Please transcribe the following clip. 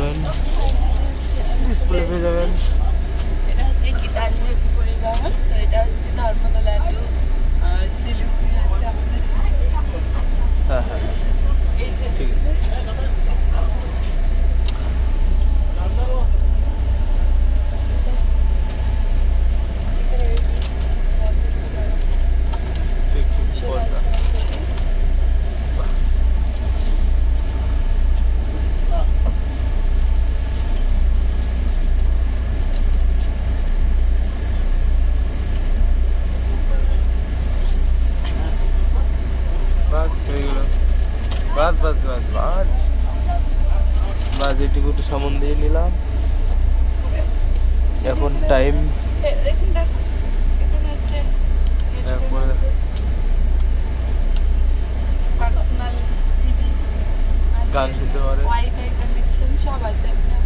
যাবেন, ডিসপ্লে পেয়ে যাবেন। এটা হচ্ছে গীতাঞ্জলি পরিবহন। তো এটা হচ্ছে ধর্মতলা টু শিলিগুড়ি আছে আমাদের। হ্যাঁ হ্যাঁ এই যে ঠিক আছে। ঠিক ঠিক বলটা। বাস হয়ে গেল, বাস বাস বাস বাস বাস এটুকু একটু সামন দিয়ে নিলাম। এখন টাইম তারপরে পার্সোনাল টিভি গান শুনতে পারে। ওয়াইফাই কানেকশন সব আছে আপনার।